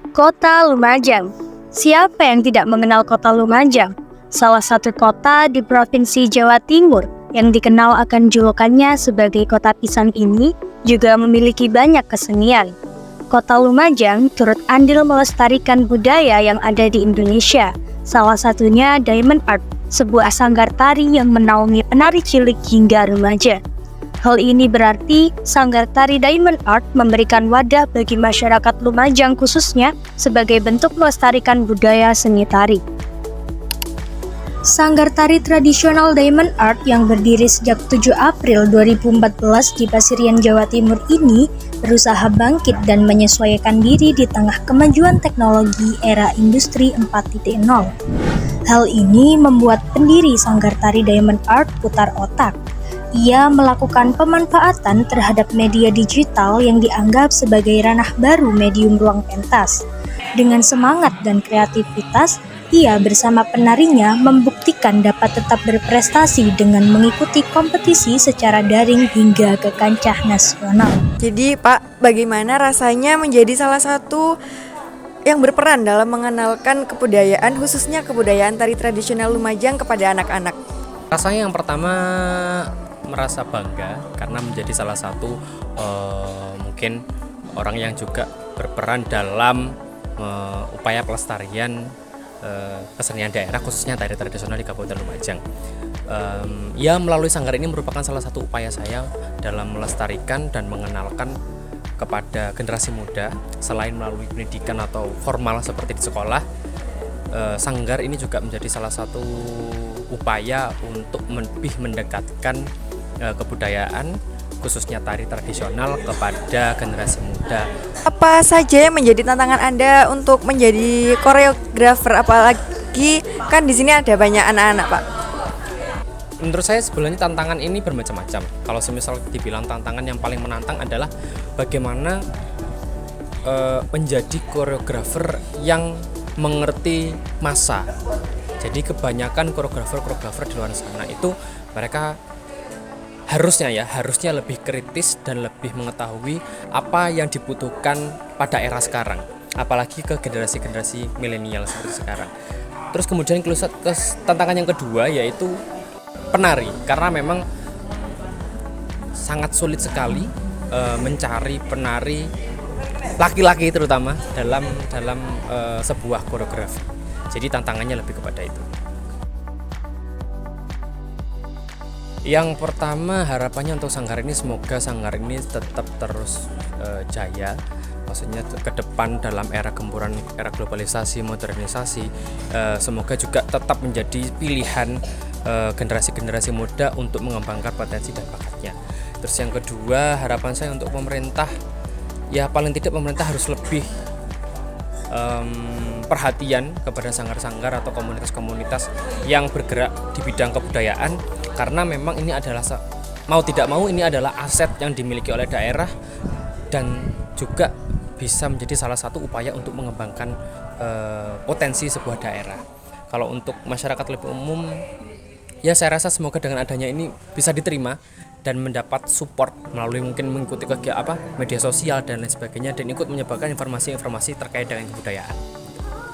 Kota Lumajang. Siapa yang tidak mengenal Kota Lumajang? Salah satu kota di Provinsi Jawa Timur yang dikenal akan julukannya sebagai Kota Pisang ini juga memiliki banyak kesenian. Kota Lumajang turut andil melestarikan budaya yang ada di Indonesia. Salah satunya Diamond Art, sebuah sanggar tari yang menaungi penari cilik hingga remaja. Hal ini berarti sanggar tari Diamond Art memberikan wadah bagi masyarakat Lumajang khususnya sebagai bentuk melestarikan budaya seni tari. Sanggar tari tradisional Diamond Art yang berdiri sejak 7 April 2014 di Pasirian, Jawa Timur ini berusaha bangkit dan menyesuaikan diri di tengah kemajuan teknologi era industri 4.0. Hal ini membuat pendiri sanggar tari Diamond Art putar otak. Ia melakukan pemanfaatan terhadap media digital yang dianggap sebagai ranah baru medium ruang pentas. Dengan semangat dan kreativitas, ia bersama penarinya membuktikan dapat tetap berprestasi dengan mengikuti kompetisi secara daring hingga ke kancah nasional. Jadi Pak, bagaimana rasanya menjadi salah satu yang berperan dalam mengenalkan kebudayaan, khususnya kebudayaan tari tradisional Lumajang kepada anak-anak? Rasanya yang pertama merasa bangga karena menjadi salah satu mungkin orang yang juga berperan dalam upaya pelestarian kesenian daerah khususnya tari tradisional di Kabupaten Lumajang. Ya, melalui sanggar ini merupakan salah satu upaya saya dalam melestarikan dan mengenalkan kepada generasi muda. Selain melalui pendidikan atau formal seperti di sekolah, sanggar ini juga menjadi salah satu upaya untuk lebih mendekatkan kebudayaan khususnya tari tradisional kepada generasi muda. Apa saja yang menjadi tantangan Anda untuk menjadi koreografer, apalagi kan di sini ada banyak anak-anak, Pak? Menurut saya sebenarnya tantangan ini bermacam-macam. Kalau semisal dibilang tantangan yang paling menantang adalah bagaimana menjadi koreografer yang mengerti massa. Jadi kebanyakan koreografer di luar sana itu mereka harusnya lebih kritis dan lebih mengetahui apa yang dibutuhkan pada era sekarang, apalagi ke generasi milenial seperti sekarang. Terus kemudian tantangan yang kedua yaitu penari, karena memang sangat sulit sekali mencari penari laki-laki terutama dalam sebuah koreografi. Jadi tantangannya lebih kepada itu. Yang pertama harapannya untuk sanggar ini, semoga sanggar ini tetap terus jaya, maksudnya ke depan dalam era gempuran, era globalisasi, modernisasi, semoga juga tetap menjadi pilihan generasi muda untuk mengembangkan potensi dan bakatnya. Terus yang kedua harapan saya untuk pemerintah, ya paling tidak pemerintah harus lebih perhatian kepada sanggar-sanggar atau komunitas-komunitas yang bergerak di bidang kebudayaan, karena memang ini adalah mau tidak mau ini adalah aset yang dimiliki oleh daerah dan juga bisa menjadi salah satu upaya untuk mengembangkan potensi sebuah daerah. Kalau untuk masyarakat lebih umum, ya saya rasa semoga dengan adanya ini bisa diterima dan mendapat support melalui mungkin mengikuti media sosial dan lain sebagainya, dan ikut menyebarkan informasi-informasi terkait dengan kebudayaan.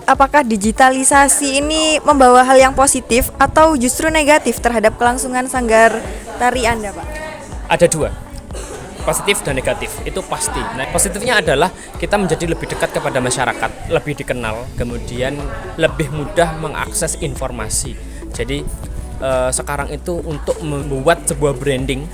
Apakah digitalisasi ini membawa hal yang positif atau justru negatif terhadap kelangsungan sanggar tari Anda, Pak? Ada dua, positif dan negatif, itu pasti. Nah, positifnya adalah kita menjadi lebih dekat kepada masyarakat, lebih dikenal, kemudian lebih mudah mengakses informasi. Jadi sekarang itu untuk membuat sebuah branding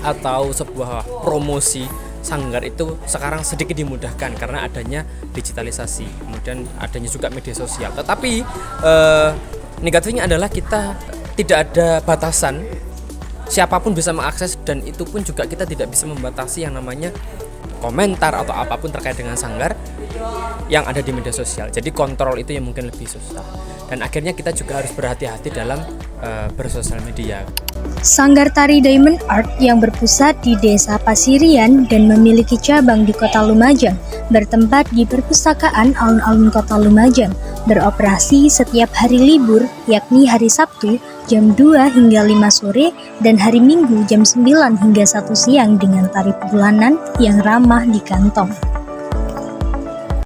atau sebuah promosi sanggar itu sekarang sedikit dimudahkan karena adanya digitalisasi, kemudian adanya juga media sosial. Tetapi negatifnya adalah kita tidak ada batasan, siapapun bisa mengakses, dan itu pun juga kita tidak bisa membatasi yang namanya komentar atau apapun terkait dengan sanggar yang ada di media sosial. Jadi kontrol itu yang mungkin lebih susah, dan akhirnya kita juga harus berhati-hati dalam bersosial media. Sanggar tari Diamond Art yang berpusat di Desa Pasirian dan memiliki cabang di Kota Lumajang bertempat di Perpustakaan Alun-Alun Kota Lumajang, beroperasi setiap hari libur, yakni hari Sabtu jam 2 hingga 5 sore dan hari Minggu jam 9 hingga 1 siang dengan tarif bulanan yang ramah di kantong.